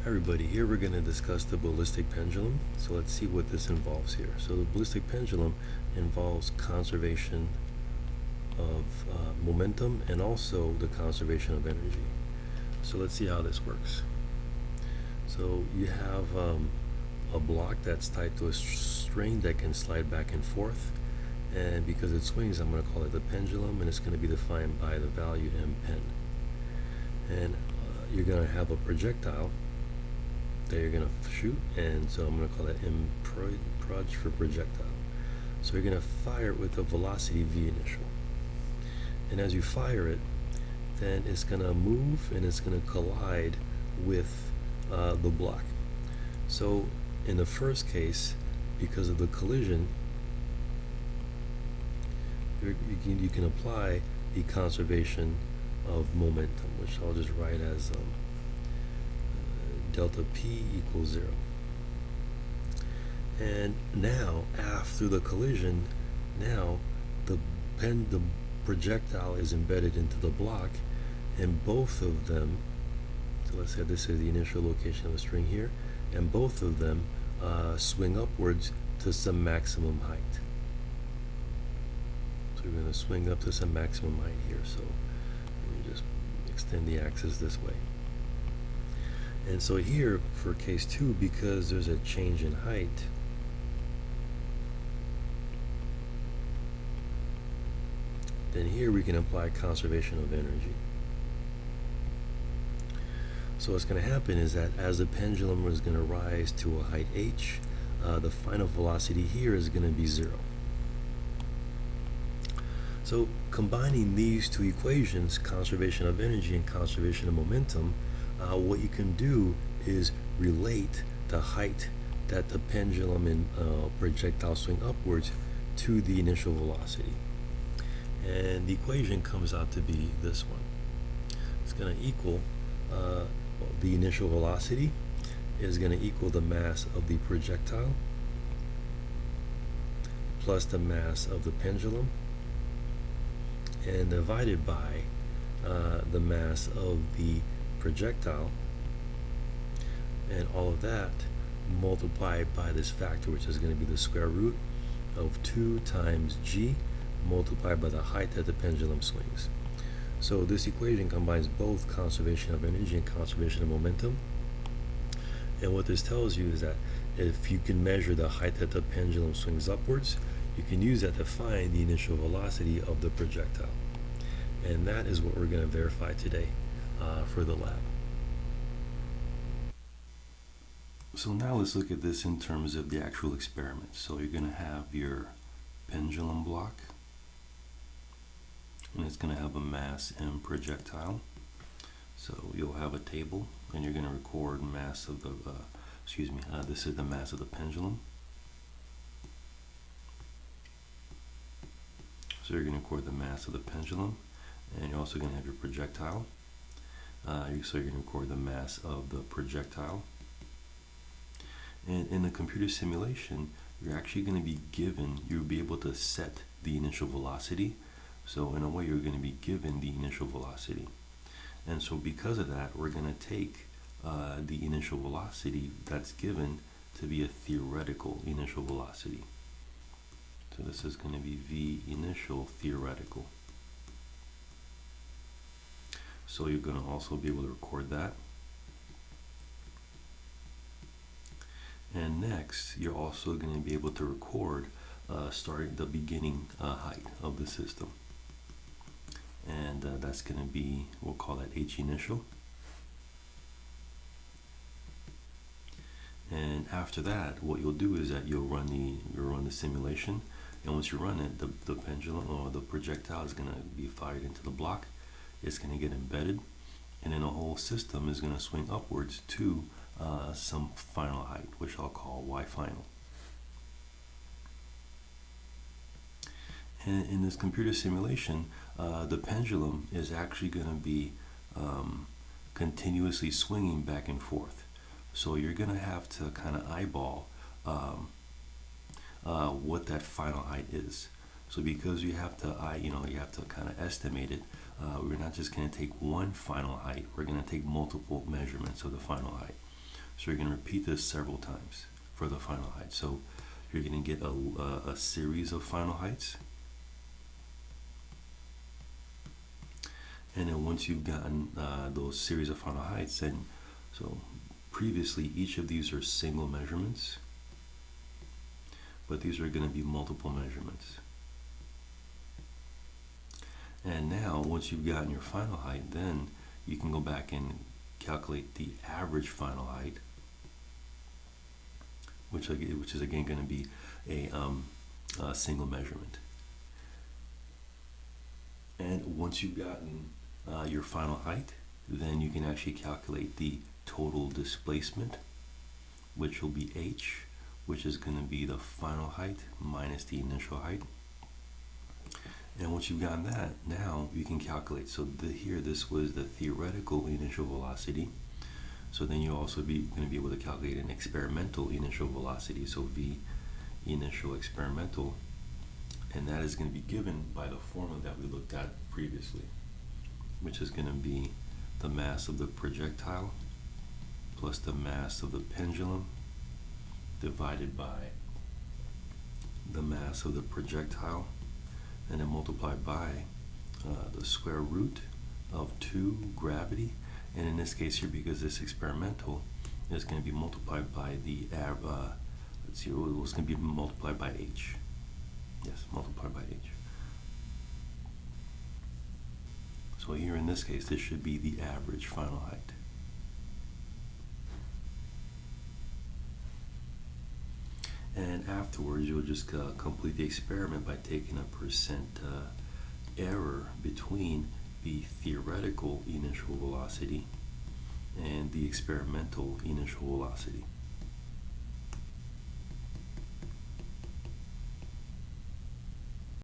Hi everybody, here we're going to discuss the ballistic pendulum. So let's see what this involves here. So the ballistic pendulum involves conservation of momentum and also the conservation of energy. So let's see how this works. So you have a block that's tied to a string that can slide back and forth, and because it swings, I'm going to call it the pendulum, and it's going to be defined by the value m pen. And you're going to have a projectile that you're going to shoot, and so I'm going to call that m proj for projectile. So you're going to fire it with a velocity v initial, and as you fire it, then it's going to move and it's going to collide with the block. So in the first case, because of the collision, you can apply the conservation of momentum, which I'll just write as delta p equals 0. And now, after the collision, now the projectile is embedded into the block, and both of them, so let's say this is the initial location of the string here, and both of them swing upwards to some maximum height. So we're going to swing up to some maximum height here. So let me just extend the axis this way. And so here, for case 2, because there's a change in height, then here we can apply conservation of energy. So what's going to happen is that as the pendulum is going to rise to a height h, the final velocity here is going to be 0. So combining these two equations, conservation of energy and conservation of momentum, what you can do is relate the height that the pendulum and projectile swing upwards to the initial velocity. And the equation comes out to be this one. It's going to equal the initial velocity is going to equal the mass of the projectile plus the mass of the pendulum, and divided by the mass of the projectile, and all of that multiplied by this factor, which is going to be the square root of 2 times g multiplied by the height that the pendulum swings. So this equation combines both conservation of energy and conservation of momentum. And what this tells you is that if you can measure the height that the pendulum swings upwards, you can use that to find the initial velocity of the projectile. And that is what we're going to verify today for the lab. So now let's look at this in terms of the actual experiment. So you're going to have your pendulum block, and it's going to have a mass m projectile. So you'll have a table, and you're going to record mass of the, this is the mass of the pendulum. So you're going to record the mass of the pendulum, and you're also going to have your projectile. So you're going to record the mass of the projectile. And in the computer simulation, you're actually going to be given, you'll be able to set the initial velocity. So in a way, you're going to be given the initial velocity. And so because of that, we're going to take the initial velocity that's given to be a theoretical initial velocity. So this is going to be v initial theoretical. So you're going to also be able to record that. And next, you're also going to be able to record starting the beginning height of the system. And that's going to be, we'll call that h initial. And after that, what you'll do is that you'll run the simulation, and once you run it, the pendulum or the projectile is going to be fired into the block. It's going to get embedded, and then the whole system is going to swing upwards to some final height, which I'll call y final. And in this computer simulation, the pendulum is actually going to be continuously swinging back and forth. So you're going to have to kind of eyeball what that final height is. So because you have to kind of estimate it, we're not just going to take one final height, we're going to take multiple measurements of the final height. So you're going to repeat this several times for the final height. So you're going to get a series of final heights. And then once you've gotten those series of final heights, then so previously each of these are single measurements, but these are going to be multiple measurements. And now once you've gotten your final height, then you can go back and calculate the average final height, which is again going to be a single measurement. And once you've gotten your final height, then you can actually calculate the total displacement, which will be h, which is going to be the final height minus the initial height. And once you've gotten that, now you can calculate. So here, this was the theoretical initial velocity. So then you also going to be able to calculate an experimental initial velocity. So v initial experimental, and that is going to be given by the formula that we looked at previously, which is going to be the mass of the projectile plus the mass of the pendulum divided by the mass of the projectile, and then multiplied by the square root of 2 gravity. And in this case here, because this experimental is going to be multiplied by the let's see, it's going to be multiplied by h. Yes, multiplied by h. So here in this case, this should be the average final height. And afterwards, you'll just complete the experiment by taking a percent error between the theoretical initial velocity and the experimental initial velocity.